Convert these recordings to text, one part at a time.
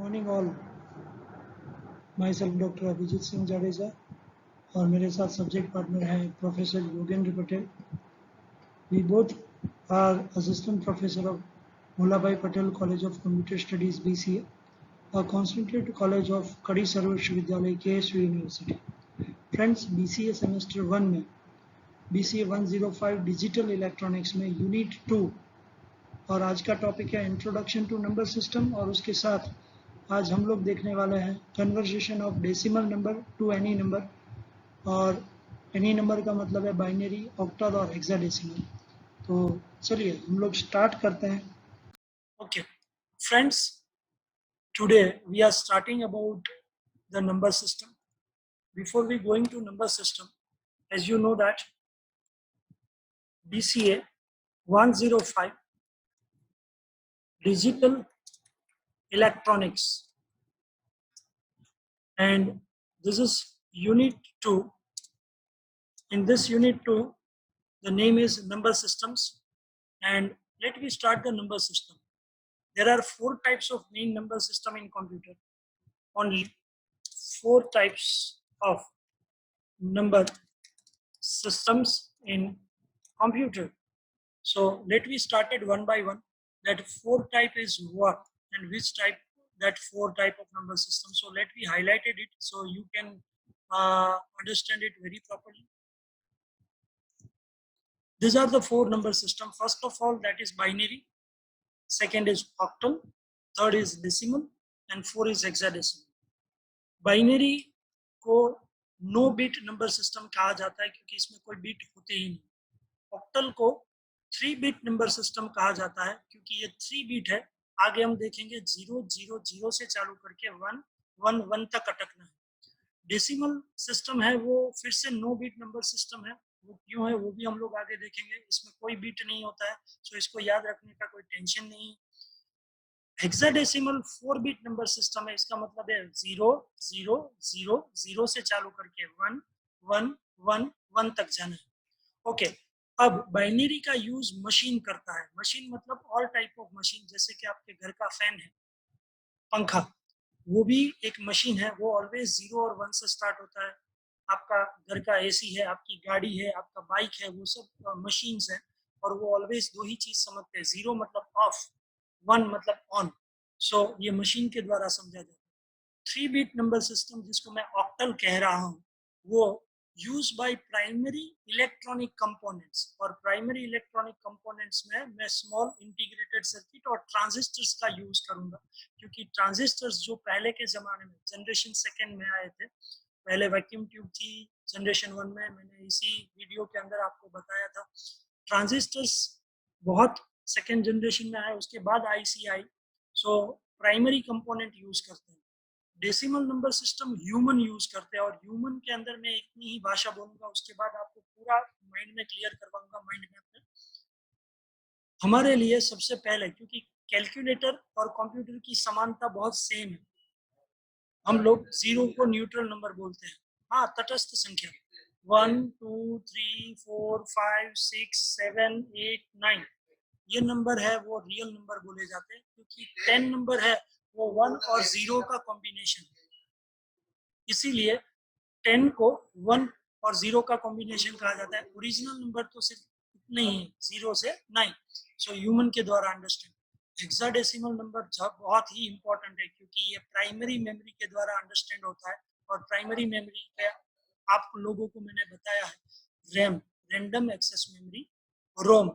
Morning all. Myself doctor Abhijit Singh Jadeja और मेरे साथ सब्जेक्ट पार्टनर हैं professor Yogendra Patel. We both are assistant professor of Mullabhai Patel college of computer studies BCA, a concentrated college of Kadi Sarva Vishwavidyalaya KSU university. Friends, BCA semester 1 में BCA 105 digital electronics में unit 2 और आज का topic है इंट्रोडक्शन टू नंबर सिस्टम, और उसके साथ आज हम लोग देखने वाले हैं conversation of decimal number two any number. और एनी नंबर का मतलब है बाइनरी, ऑक्टल और हेक्साडेसिमल। तो चलिए हम लोग स्टार्ट करते हैं। Okay friends, today we are starting about the number system. Before we going to number system, as you know that BCA 105 digital electronics, and this is unit 2. In this unit 2, the name is number systems, and let me start the number system. There are 4 types of main number system in computer. Only 4 types of number systems in computer. So let me start it one by one. That 4 type is what, and which type, that 4 type of number system. So let me highlighted it so you can understand it very properly. These are the 4 number system. First of all, that is binary. Second is octal. Third is decimal, and 4 is hexadecimal. Binary को know bit number system कहा जाता है क्योंकि इसमें कोई bit होते ही नहीं। Octal को 3 बिट नंबर सिस्टम कहा जाता है क्योंकि ये 3 बिट है। आगे हम देखेंगे 0 0 0 से चालू करके 1 1 1 तक अटकना है। डेसिमल सिस्टम है वो फिर से नो बिट नंबर सिस्टम है। वो क्यों है वो भी हम लोग आगे देखेंगे। इसमें कोई बिट नहीं होता है, तो इसको याद रखने का कोई टेंशन नहीं। हेक्साडेसिमल 4 बिट नंबर सिस्टम है। इसका मतलब है 0 0 0 0 से चालू करके 1 1 1 1 तक जाना है। ओके, अब बाइनरी का यूज मशीन करता है। मशीन मतलब ऑल टाइप ऑफ मशीन, जैसे कि आपके घर का फैन है, पंखा, वो भी एक मशीन है। वो ऑलवेज 0 और 1 से स्टार्ट होता है। आपका घर का AC है, आपकी गाड़ी है, आपका बाइक है, वो सब मशीन्स है और वो ऑलवेज 2 ही चीज समझते हैं। 0 मतलब ऑफ, 1 मतलब ऑन। सो ये मशीन के द्वारा समझा जाता है। 3 बिट नंबर सिस्टम, जिसको मैं ऑक्टल कह रहा हूँ, वो use by primary electronic components. और प्राइमरी इलेक्ट्रॉनिक कंपोनेंट्स में मैं स्मॉल इंटीग्रेटेड सर्किट और ट्रांजिस्टर्स का यूज करूंगा, क्योंकि ट्रांजिस्टर्स जो पहले के जमाने में जनरेशन 2 में आए थे, पहले वैक्यूम ट्यूब थी जनरेशन 1 में, मैंने इसी वीडियो के अंदर आपको बताया था। ट्रांजिस्टर्स बहुत 2nd जनरेशन में आए, उसके बाद IC आई। सो प्राइमरी कंपोनेंट यूज करते हैं। Decimal number system human use करते हैं, और ह्यूमन के अंदर मैं इतनी ही भाषा बोलूंगा, उसके बाद आपको पूरा माइंड में क्लियर करवाऊंगा माइंड मैप में। हमारे लिए सबसे पहले, क्योंकि कैलकुलेटर और कंप्यूटर की समानता बहुत सेम है, हम लोग 0 को न्यूट्रल नंबर बोलते हैं। हाँ, तटस्थ संख्या 1 2 3 4 5 6 7 8 9 ये नंबर है वो रियल नंबर बोले जाते हैं, क्योंकि 10 नंबर है वो 1 और 0 का कॉम्बिनेशन है। इसीलिए 10 को 1 और 0 का कॉम्बिनेशन कहा जाता है। ओरिजिनल नंबर तो सिर्फ इतने ही है, 0 से 9। सो ह्यूमन के द्वारा अंडरस्टैंड। हेक्साडेसिमल नंबर बहुत ही इंपॉर्टेंट है, क्योंकि ये प्राइमरी मेमोरी के द्वारा अंडरस्टैंड होता है। और प्राइमरी मेमोरी पे आप लोगों को मैंने बताया है, रैम, रैंडम एक्सेस मेमोरी, रोम,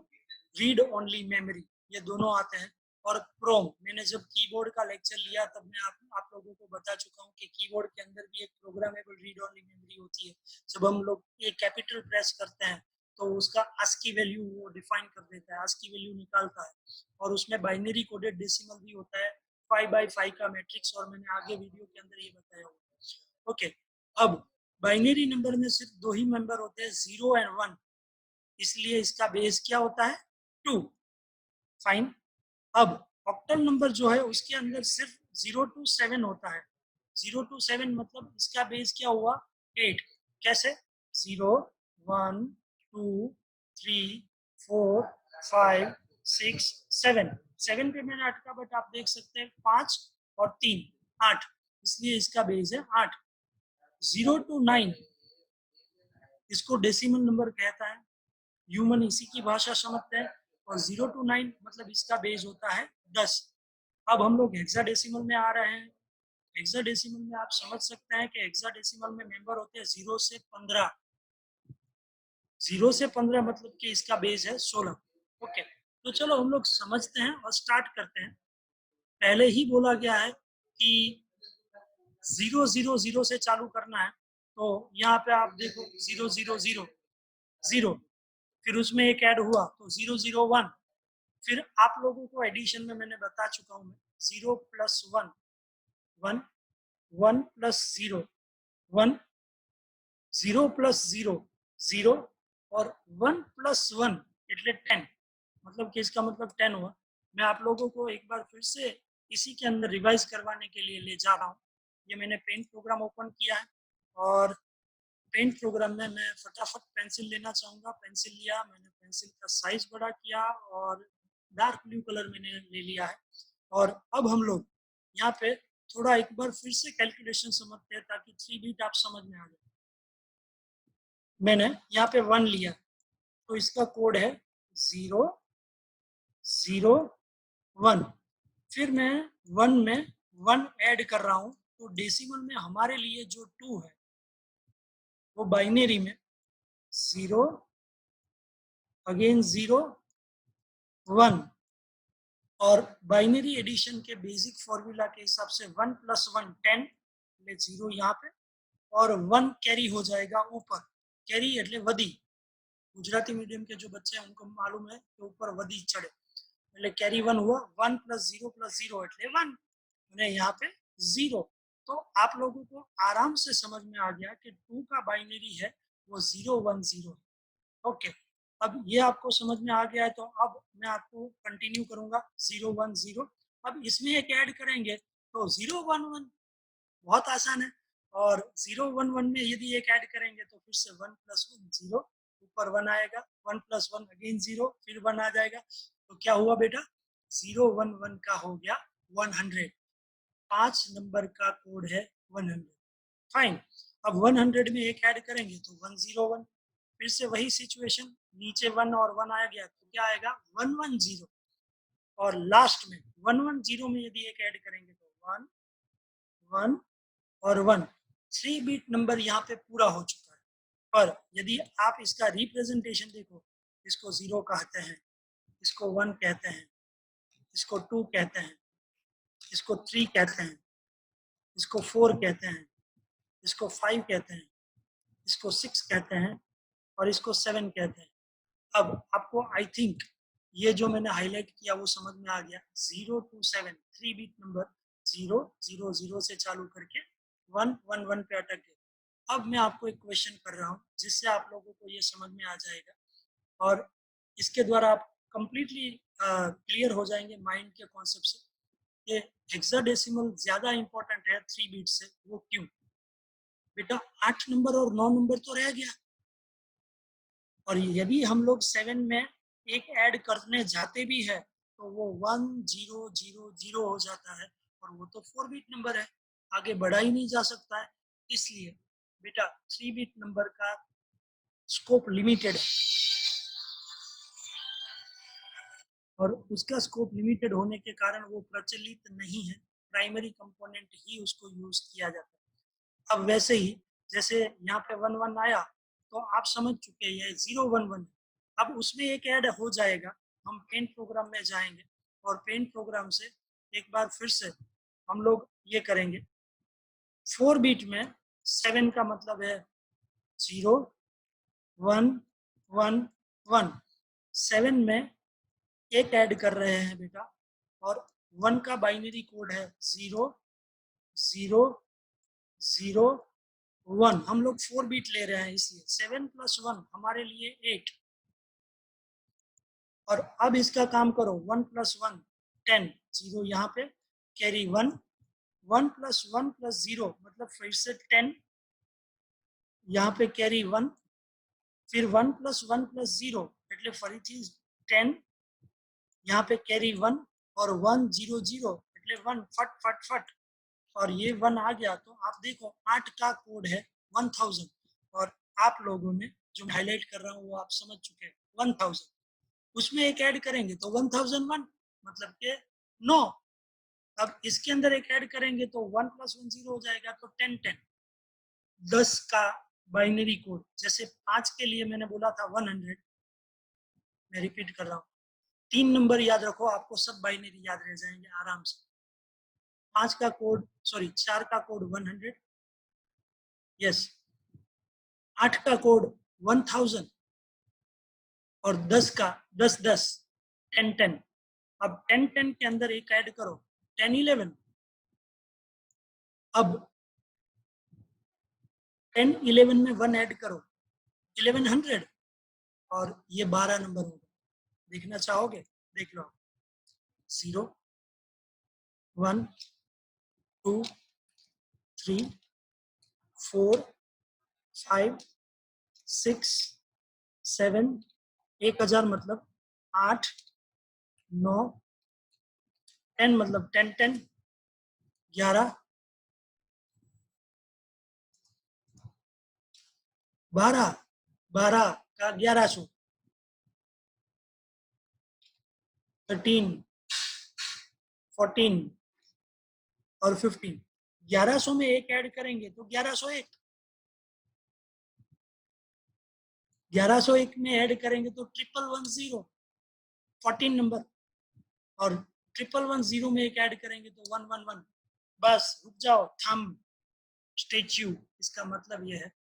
रीड ओनली मेमोरी, ये दोनों आते हैं। और प्रोम, मैंने जब कीबोर्ड का लेक्चर लिया तब मैं आप लोगों को बता चुका हूँ कि कीबोर्ड के अंदर भी एक प्रोग्रामेबल रीड ओनली मेमोरी होती है। जब हम लोग ये कैपिटल प्रेस करते हैं तो उसका ASCII वैल्यू वो डिफाइन कर देता है, ASCII वैल्यू निकालता है। और उसमें बाइनरी कोडेड डेसिमल भी होता है, 5x5 का मैट्रिक्स, और मैंने आगे वीडियो के अंदर ये बताया होगा। ओके, अब बाइनरी नंबर में सिर्फ 2 ही मेंबर होते हैं, 0 और 1, इसलिए इसका बेस क्या होता है, 2। फाइन। अब ऑक्टल नंबर जो है उसके अंदर सिर्फ 0 to 7 होता है। 0 to 7 मतलब इसका बेस क्या हुआ, 8। कैसे, 0 1 2 3 4 5 6 7 7 पे मैंने अटका, बट आप देख सकते हैं 5 और 3 8, इसलिए इसका बेस है 8। 0 to 9 इसको डेसिमल नंबर कहता है, ह्यूमन इसी की भाषा समझते हैं। और 0 to 9 मतलब इसका बेस होता है 10। अब हम लोग हेक्साडेसिमल में आ रहे हैं। हेक्साडेसिमल में आप समझ सकते हैं कि हेक्साडेसिमल में मेंबर होते हैं 0 से 15। 0 से 15 मतलब कि इसका बेस है 16। ओके, तो चलो हम लोग समझते हैं और स्टार्ट करते हैं। पहले ही बोला गया है कि 000 से चालू करना है, तो यहाँ पे आप देखो 000 फिर उसमें एक ऐड हुआ तो 001। फिर आप लोगों को एडिशन में मैंने बता चुका हूँ, 0 + 1 1, 1 + 0 1, 0 + 0 0 और 1 + 1 એટલે 10, मतलब कि इसका मतलब 10 हुआ। मैं आप लोगों को एक बार फिर से इसी के अंदर रिवाइज करवाने के लिए ले जा रहा हूँ। ये मैंने पेंट प्रोग्राम ओपन किया है और पेंट प्रोग्राम में मैं फटाफट पेंसिल लेना चाहूँगा। पेंसिल लिया, मैंने पेंसिल का साइज बड़ा किया और डार्क ब्लू कलर मैंने ले लिया है। और अब हम लोग यहाँ पे थोड़ा एक बार फिर से कैलकुलेशन समझते हैं ताकि 3 बीट आप समझ में आ जाए। मैंने यहाँ पे 1 लिया, तो इसका कोड है 0 0 1। फिर मैं 1 में 1 ऐड कर रहा हूँ, तो डेसिमल में हमारे लिए जो 2 है वो बाइनरी में 0 अगेन 0 1। और बाइनरी एडिशन के बेसिक फॉर्मूला के हिसाब से 1 + 1 10, 0 यहाँ पे और 1 कैरी हो जाएगा ऊपर। कैरी એટલે વધી, गुजराती मीडियम के जो बच्चे हैं उनको मालूम है कि ऊपर वधी चढ़े, એટલે कैरी 1 हुआ। 1 + 0 + 0 એટલે 1 અને यहाँ पे 0। तो आप लोगों को आराम से समझ में आ गया कि 2 का बाइनरी है वो 0 1 0। ओके, अब ये आपको समझ में आ गया है, तो अब मैं आपको कंटिन्यू करूंगा 0 1 0। अब इसमें एक ऐड करेंगे तो 0 1 1, बहुत आसान है। और 0 1 1 में यदि एक ऐड करेंगे तो फिर से 1 + 1 0, ऊपर 1 आएगा, 1 + 1 अगेन 0, फिर 1 आ जाएगा। तो क्या हुआ बेटा, 0 1 1 का हो गया 100। 5 नंबर का कोड है 100। फाइन। अब 100 में एक ऐड करेंगे तो 101। फिर से वही सिचुएशन, नीचे 1 और 1 आ गया तो क्या आएगा 110। और लास्ट में 110 में यदि एक ऐड करेंगे तो 1 1 और 1। 3 बीट नंबर यहाँ पे पूरा हो चुका है। पर यदि आप इसका रिप्रेजेंटेशन देखो, इसको 0 कहते हैं, इसको 1 कहते हैं, इसको 2 कहते हैं, इसको 3 कहते हैं, इसको 4 कहते हैं, इसको 5 कहते हैं, इसको 6 कहते हैं और इसको 7 कहते हैं। अब आपको आई थिंक ये जो मैंने हाईलाइट किया वो समझ में आ गया। 0 to 7 3 बीट नंबर 0 0 0 से चालू करके 1 1 1 पे अटक गए। अब मैं आपको एक क्वेश्चन कर रहा हूँ जिससे आप लोगों को ये समझ में आ जाएगा और इसके द्वारा आप कंप्लीटली क्लियर हो जाएंगे माइंड के कॉन्सेप्ट से। ये हेक्साडेसिमल ज्यादा इंपॉर्टेंट है 3 बीट से। वो क्यों बेटा, 8 नंबर और 9 नंबर तो रह गया, और यदि हम लोग 7 में एक ऐड करने जाते भी है तो वो 1 0 0 0 हो जाता है और वो तो 4 बीट नंबर है, आगे बढ़ा ही नहीं जा सकता है। इसलिए बेटा 3 बीट नंबर का स्कोप लिमिटेड है और उसका स्कोप लिमिटेड होने के कारण वो प्रचलित नहीं है, प्राइमरी कंपोनेंट ही उसको यूज किया जाता है। अब वैसे ही जैसे यहाँ पे 1 1 आया तो आप समझ चुके हैं 0 1 1। अब उसमें एक ऐड हो जाएगा, हम पेंट प्रोग्राम में जाएंगे और पेंट प्रोग्राम से एक बार फिर से हम लोग ये करेंगे। 4 बीट में 7 का मतलब है 0 1 1 1। 7 में एक ऐड कर रहे हैं बेटा और 1 का बाइनरी कोड है 0 0 0 1। हम लोग 4 बीट ले रहे हैं इसलिए 7 + 1 हमारे लिए 8। और अब इसका काम करो 1 + 1 10, 0 यहाँ पे कैरी 1, 1 + 1 + 0 मतलब फिर से 10, यहाँ पे कैरी 1, फिर 1 + 1 + 0 એટલે ફરીથી 10, यहाँ पे कैरी 1 और 1 0 0 એટલે 1 फट फट फट। और ये 1 आ गया तो आप देखो 8 का कोड है 1000 और आप लोगों ने जो हाईलाइट कर रहा हूँ वो आप समझ चुके हैं 1000 उसमें एक ऐड करेंगे तो 1001 मतलब के 9 अब इसके अंदर एक ऐड करेंगे तो 1 + 1 0 हो जाएगा तो 10 10 10 का बाइनरी कोड जैसे 5 के लिए मैंने बोला था 100 मैं रिपीट कर रहा हूँ 3 नंबर याद रखो आपको सब बाइनरी याद रह जाएंगे आराम से 5 का कोड 4 का कोड 100 यस 8 का कोड 1000 और 10 का 10 10 10 10 अब 10 10 के अंदर एक ऐड करो 10 11 अब 10 11 में 1 ऐड करो 1100 और ये 12 नंबर होगा देखना चाहोगे देख लो 0 1 2 3 4 5 6 7 1000 मतलब 8 9 10 मतलब 10 10 11 12 12 का 1100 13 14 और 15 1100 में एक ऐड करेंगे तो 1101 1101 में ऐड करेंगे तो 1110 14 नंबर और 1110 में एक ऐड करेंगे तो 111 बस रुक जाओ थम स्टेच्यू इसका मतलब यह है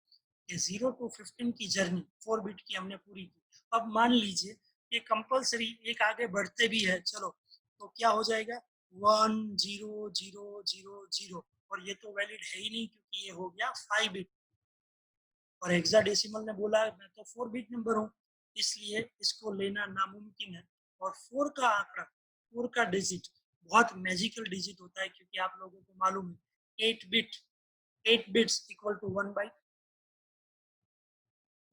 कि 0 to 15 की जर्नी 4 बिट की हमने पूरी की अब मान लीजिए कि कंपलसरी एक आगे बढ़ते भी है चलो तो क्या हो जाएगा 1 0 0 0 0 और ये तो वैलिड है ही नहीं क्योंकि ये हो गया 5 बिट और हेक्साडेसिमल ने बोला मैं तो 4 बिट नंबर हूँ इसलिए इसको लेना नामुमकिन है और 4 का आंकड़ा 4 का डिजिट बहुत मैजिकल डिजिट होता है क्योंकि आप लोगों को मालूम है 8 bits equal to 1 byte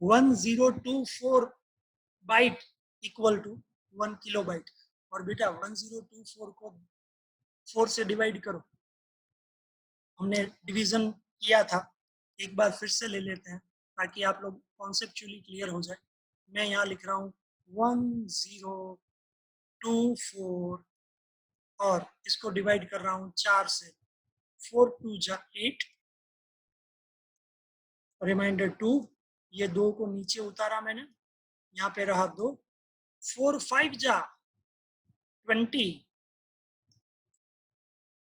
1024 byte equal to 1 kilobyte और बेटा 1024 को 4 से डिवाइड करो हमने डिवीजन किया था एक बार फिर से ले लेते हैं ताकि आप लोग कॉन्सेप्चुअली क्लियर हो जाए मैं यहाँ लिख रहा हूँ 1024 और इसको डिवाइड कर रहा हूँ 4 से 4 2 जा 8 रिमाइंडर 2 ये 2 को नीचे उतारा मैंने यहाँ पे रहा 2 4 5 जा 20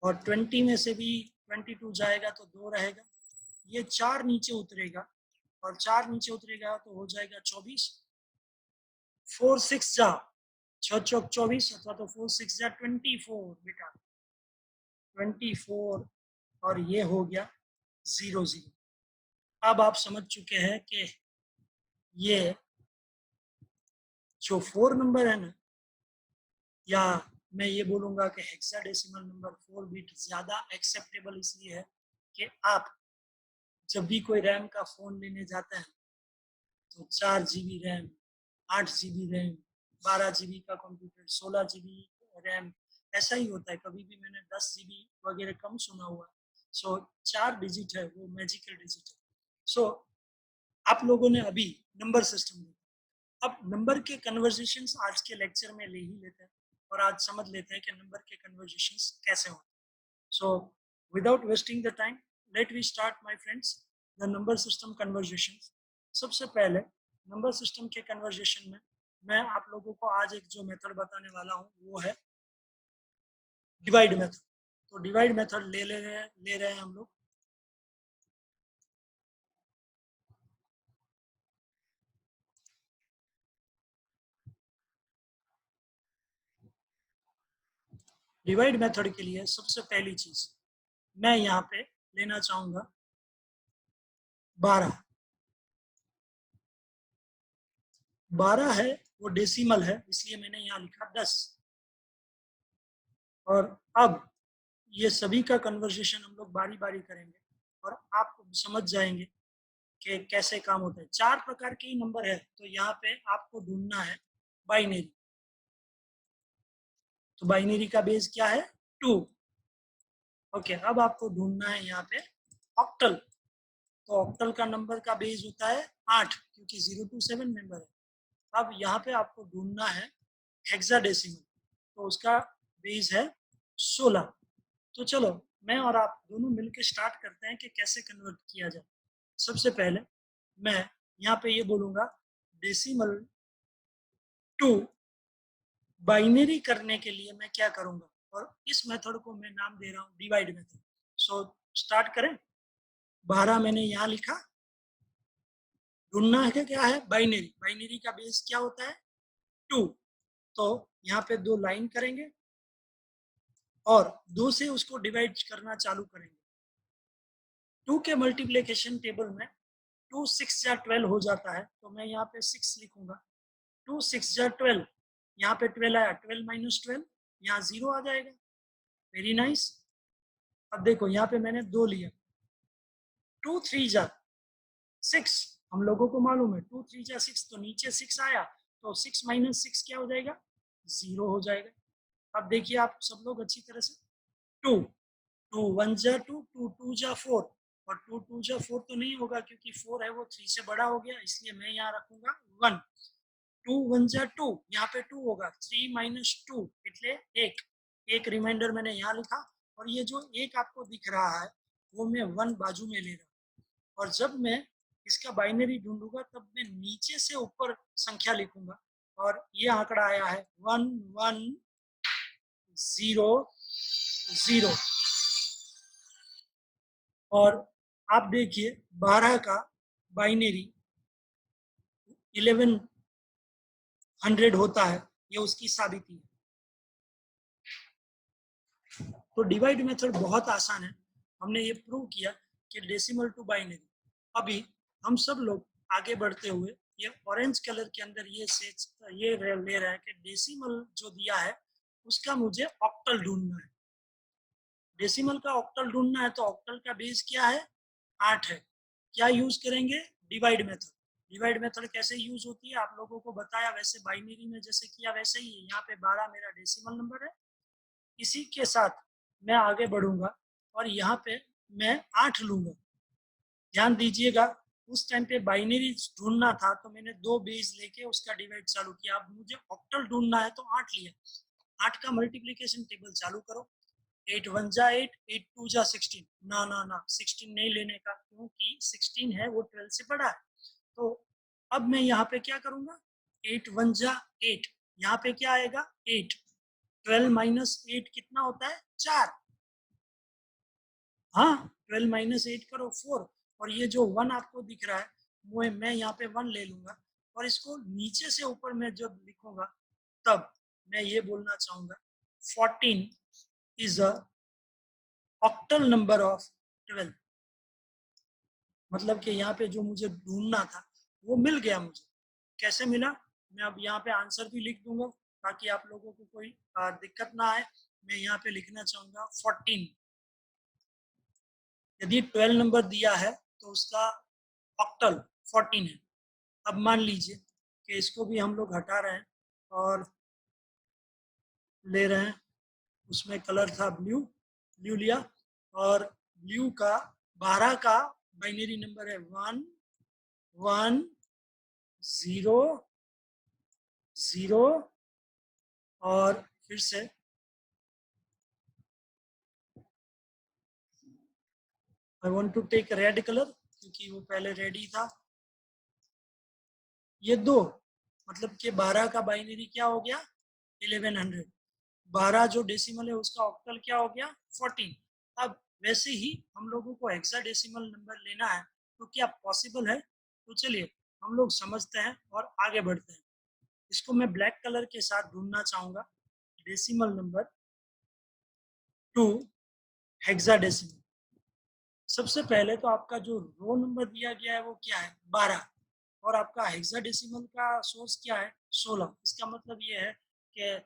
और 20 में से भी 22 जाएगा तो 2 रहेगा ये 4 नीचे उतरेगा और 4 नीचे उतरेगा तो हो जाएगा 24 4 6 जा 6 चौक 24 अथवा तो 4 6 जा 24 बेटा 24 और ये हो गया 0 0 अब आप समझ चुके हैं कि ये जो 4 नंबर है ना या मैं ये बोलूँगा कि हेक्साडेसिमल नंबर 4 बिट ज़्यादा एक्सेप्टेबल इसलिए है कि आप जब भी कोई रैम का फ़ोन लेने जाते हैं तो 4 GB RAM 8 GB RAM 12 GB का कंप्यूटर 16 GB रैम ऐसा ही होता है कभी भी मैंने 10 GB वगैरह कम सुना हुआ सो 4 डिजिट है वो मैजिकल डिजिट है सो आप लोगों ने अभी नंबर सिस्टम देखा अब नंबर के कन्वर्जेशंस आज के लेक्चर में ले ही लेते हैं और आज समझ लेते हैं कि नंबर के कन्वर्जेशंस कैसे होते हैं so without wasting the time let we start my friends the number system conversions सबसे पहले नंबर सिस्टम के कन्वर्जेशन में मैं आप लोगों को आज एक जो मेथड बताने वाला हूँ वो है डिवाइड मेथड तो डिवाइड मेथड ले रहे हैं हम लोग डिवाइड मेथड के लिए सबसे पहली चीज मैं यहाँ पे लेना चाहूंगा 12 12 है वो डेसिमल है इसलिए मैंने यहाँ लिखा 10 और अब ये सभी का कन्वर्सेशन हम लोग बारी बारी करेंगे और आप समझ जाएंगे कि कैसे काम होता है 4 प्रकार के ही नंबर है तो यहाँ पे आपको ढूंढना है बाइनरी तो बाइनरी का बेस क्या है 2 ओके, अब आपको ढूंढना है यहाँ पे ऑक्टल। तो ऑक्टल का नंबर का बेस होता है 8, क्योंकि 0 to 7 मेंबर है। अब यहाँ पे आपको ढूंढना है हेक्साडेसिमल, तो उसका बेस है 16। तो चलो मैं और आप दोनों मिलकर स्टार्ट करते हैं कि कैसे कन्वर्ट किया जाए। सबसे पहले मैं यहाँ पे ये बोलूँगा डेसिमल टू बाइनरी करने के लिए मैं क्या करूँगा, और इस मेथड को मैं नाम दे रहा हूँ डिवाइड मेथड। सो स्टार्ट करें। 12 मैंने यहाँ लिखा। ढूंढना है क्या है, बाइनरी। बाइनरी का बेस क्या होता है 2। तो यहाँ पे 2 लाइन करेंगे और 2 से उसको डिवाइड करना चालू करेंगे। 2 के मल्टीप्लिकेशन टेबल में 2 6 या 12 हो जाता है, तो मैं यहाँ पे 6 लिखूंगा। 2 6 या 12, यहाँ पे 12 आया, 12 माइनस 12, यहाँ 0 आ जाएगा। Very nice. अब देखो यहाँ पे मैंने 2 लिया। 2 3 जा 6, हम लोगों को मालूम है 2 3 जा 6, तो नीचे 6 आया, तो 6 माइनस 6 क्या हो जाएगा, 0 हो जाएगा। अब देखिए आप सब लोग अच्छी तरह से, 2 2 1 जा 2, 2 2 जा 4, और 2 2 जा 4 तो नहीं होगा, क्योंकि 4 है वो 3 से बड़ा हो गया, इसलिए मैं यहाँ रखूंगा 1। 2 1 जा 2, यहाँ पे 2 होगा, 3 माइनस 2 એટલે 1। एक रिमाइंडर मैंने यहाँ लिखा, और ये जो एक आपको दिख रहा है वो मैं 1 बाजू में ले रहा हूँ। और जब मैं इसका बाइनरी ढूंढूंगा तब मैं नीचे से ऊपर संख्या लिखूंगा, और ये आंकड़ा आया है 1 1 0 0। और आप देखिए 12 का बाइनरी 1100 होता है, ये उसकी साबिती है। तो डिवाइड मेथड बहुत आसान है, हमने ये प्रूव किया कि डेसिमल टू बाइनरी। अभी हम सब लोग आगे बढ़ते हुए ये ऑरेंज कलर के अंदर ये ले रहा है कि डेसिमल जो दिया है उसका मुझे ऑक्टल ढूंढना है। डेसिमल का ऑक्टल ढूंढना है, तो ऑक्टल का बेस क्या है, 8 है। क्या यूज करेंगे, डिवाइड मेथड। डिवाइड मेथड कैसे यूज होती है आप लोगों को बताया, वैसे बाइनरी में जैसे किया वैसे ही। यहाँ पे 12 मेरा डेसिमल नंबर है, इसी के साथ मैं आगे बढ़ूंगा और यहाँ पे मैं 8 लूंगा। ध्यान दीजिएगा, उस टाइम पे बाइनरी ढूंढना था तो मैंने 2 बेस लेके उसका डिवाइड चालू किया। अब मुझे ऑक्टल ढूंढना है तो 8 लिया। 8 का मल्टीप्लिकेशन टेबल चालू करो। 8 1 जा 8, 8 2 जा 16। ना ना ना, 16 नहीं लेने का, क्योंकि 16 है वो 12 से बड़ा है। तो अब मैं यहाँ पे क्या करूंगा, 8 1 जा 8, यहाँ पे क्या आएगा 8। 12 माइनस 8 कितना होता है, 4। हाँ, 12 माइनस 8 करो 4। और ये जो 1 आपको दिख रहा है वो मैं यहाँ पे 1 ले लूंगा, और इसको नीचे से ऊपर में जब लिखूंगा तब मैं ये बोलना चाहूंगा 14 is a octal number of 12। मतलब कि यहाँ पे जो मुझे ढूंढना था वो मिल गया मुझे। कैसे मिला, मैं अब यहाँ पे आंसर भी लिख दूंगा ताकि आप लोगों को कोई दिक्कत ना आए। मैं यहाँ पे लिखना चाहूंगा 14। यदि 12 नंबर दिया है तो उसका ऑक्टल 14 है। अब मान लीजिए कि इसको भी हम लोग हटा रहे हैं और ले रहे हैं, उसमें कलर था ब्लू, ब्लू लिया, और ब्लू का 12 का बाइनरी नंबर है 1 1 0 0। और फिर से I want to take red colour, क्योंकि वो पहले रेड ही था। ये 2, मतलब कि 12 का बाइनरी क्या हो गया 1100। 12 जो डेसिमल है उसका ऑक्टल क्या हो गया 14। अब वैसे ही हम लोगों को हेक्साडेसिमल नंबर लेना है, तो क्या पॉसिबल है, तो चलिए हम लोग समझते हैं और आगे बढ़ते हैं। इसको मैं ब्लैक कलर के साथ ढूंढना चाहूंगा, डेसिमल नंबर टू हेक्साडेसिमल। सबसे पहले तो आपका जो रो नंबर दिया गया है वो क्या है 12, और आपका हेक्साडेसिमल का सोर्स क्या है 16। इसका मतलब ये है कि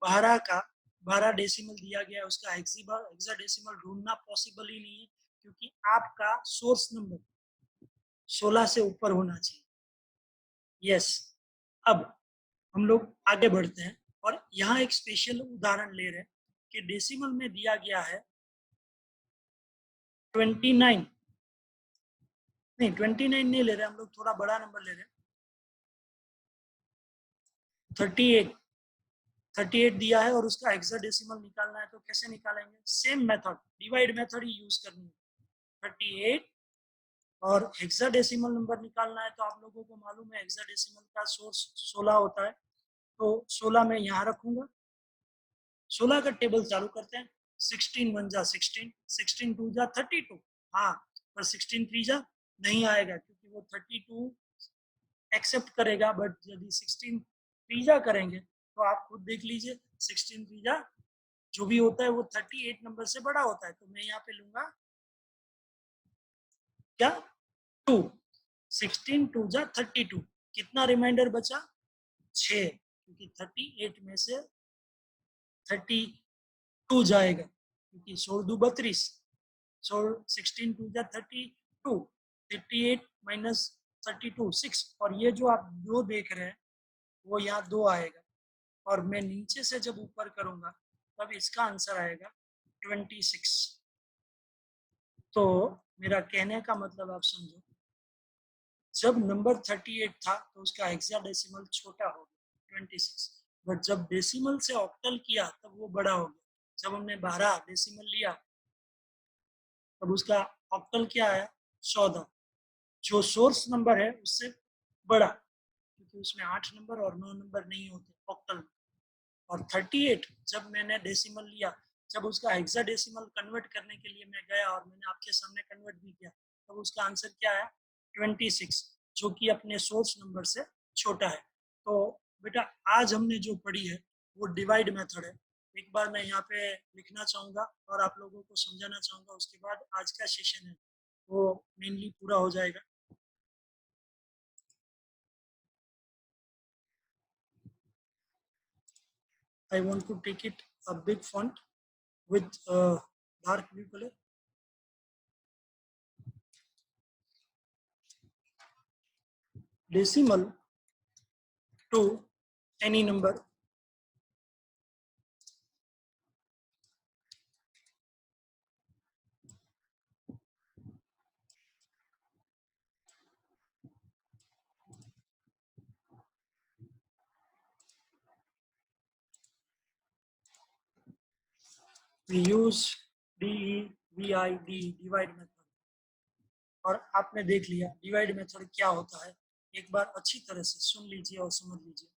12 का 12 डेसिमल दिया गया है, उसका हेक्साडेसिमल ढूंढना पॉसिबल ही नहीं है, क्योंकि आपका सोर्स नंबर 16 से ऊपर होना चाहिए। यस। अब हम लोग आगे बढ़ते हैं और यहाँ एक स्पेशल उदाहरण ले रहे हैं कि डेसिमल में दिया गया है 29 नहीं, 29 नहीं ले रहे हम लोग, थोड़ा बड़ा नंबर ले रहे हैं। 38 दिया है और उसका हेक्साडेसिमल निकालना है, तो कैसे निकालेंगे? सेम मेथड, डिवाइड मेथड ही यूज करनी है। 38 और हेक्साडेसिमल नंबर निकालना है, तो आप लोगों को मालूम है हेक्साडेसिमल का सोर्स 16 होता है, तो 16 मैं यहाँ रखूंगा। 16 का टेबल चालू करते हैं। 16 1 जा 16, 16 2 जा 32, हाँ, पर 16 3 जा नहीं आएगा क्योंकि वो 32 एक्सेप्ट करेगा, बट यदि 16 3 जा करेंगे तो आप खुद देख लीजिए 16 3 जा जो भी होता है वो 38 नंबर से बड़ा होता है, तो मैं यहाँ पे लूंगा क्या 2, 16 2 जा 32, कितना रिमाइंडर बचा 6, क्योंकि 38 में से 32 जाएगा क्योंकि 16 2 32, 16 2 जा 32, 38 माइनस 32 6, और ये जो आप 2 देख रहे हैं वो यहाँ 2 आएगा, और मैं नीचे से जब ऊपर करूंगा तब इसका आंसर आएगा 26। तो मेरा कहने का मतलब आप समझो, जब नंबर 38 था तो उसका हेक्साडेसिमल छोटा हो गया 26, बट जब डेसिमल से ऑक्टल किया तब वो बड़ा हो गया। जब हमने 12 डेसिमल लिया तब उसका ऑक्टल क्या आया 14, जो सोर्स नंबर है उससे बड़ा, क्योंकि उसमें 8 नंबर और 9 नंबर नहीं होते ऑक्टल में। और 38 जब मैंने डेसिमल लिया, जब उसका हेक्साडेसिमल कन्वर्ट करने के लिए मैं गया और मैंने आपके सामने कन्वर्ट भी किया, तब उसका आंसर क्या आया 26, जो कि अपने सोर्स नंबर से छोटा है। तो बेटा आज हमने जो पढ़ी है वो डिवाइड मेथड है। एक बार मैं यहाँ पे लिखना चाहूँगा और आप लोगों को समझाना चाहूँगा, उसके बाद आज का सेशन है वो मेनली पूरा हो जाएगा। I want to take it a big font with dark blue color. Decimal to any number we use DEVID divide method. और आपने देख लिया डिवाइड मेथड क्या होता है, एक बार अच्छी तरह से सुन लीजिए और समझ लीजिए।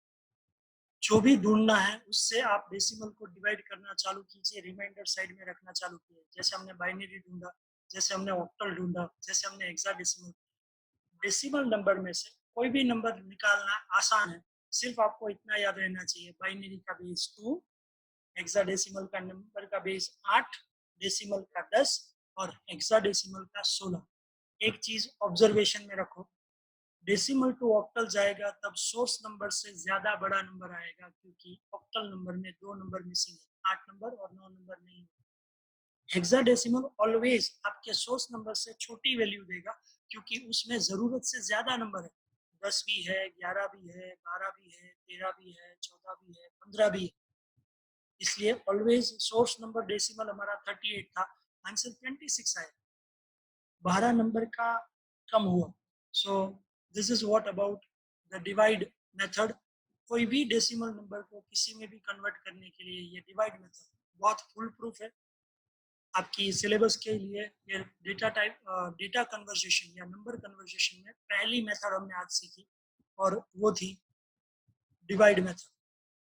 जो भी ढूंढना है उससे आप डेसिमल को डिवाइड करना चालू कीजिए, रिमाइंडर साइड में रखना चालू कीजिए। जैसे हमने बाइनरी ढूंढा, जैसे हमने ऑक्टल ढूंढा, जैसे हमने हेक्साडेसिमल। डेसिमल नंबर में से कोई भी नंबर निकालना आसान है, सिर्फ आपको इतना याद रहना चाहिए, बाइनरी का बेस 2, हेक्साडेसिमल का नंबर का बेस 8, डेसिमल का 10 और हेक्साडेसिमल का 16। एक चीज ऑब्जर्वेशन में रखो, डेसिमल टू ऑक्टल जाएगा तब सोर्स नंबर से ज्यादा बड़ा नंबर आएगा, क्योंकि ऑक्टल नंबर में 2 नंबर मिसिंग है, 8 नंबर और 9 नंबर नहीं। हेक्साडेसिमल ऑलवेज आपके सोर्स नंबर से छोटी वैल्यू देगा, क्योंकि उसमें जरूरत से ज्यादा नंबर है, 10 भी है, 11 भी है, 12 भी है, 13 भी है, 14 भी है, 15 भी है। इसलिए ऑलवेज सोर्स नंबर डेसिमल हमारा 38 था, आंसर 26 आया, 12 नंबर का कम हुआ। So this is what about the divide method. कोई भी डेसिमल नंबर को किसी में भी कन्वर्ट करने के लिए ये डिवाइड मेथड बहुत फुल प्रूफ है। आपकी सिलेबस के लिए ये डेटा टाइप डेटा कन्वर्जेशन या नंबर कन्वर्जेशन में पहली मेथड हमने आज सीखी और वो थी डिवाइड मेथड।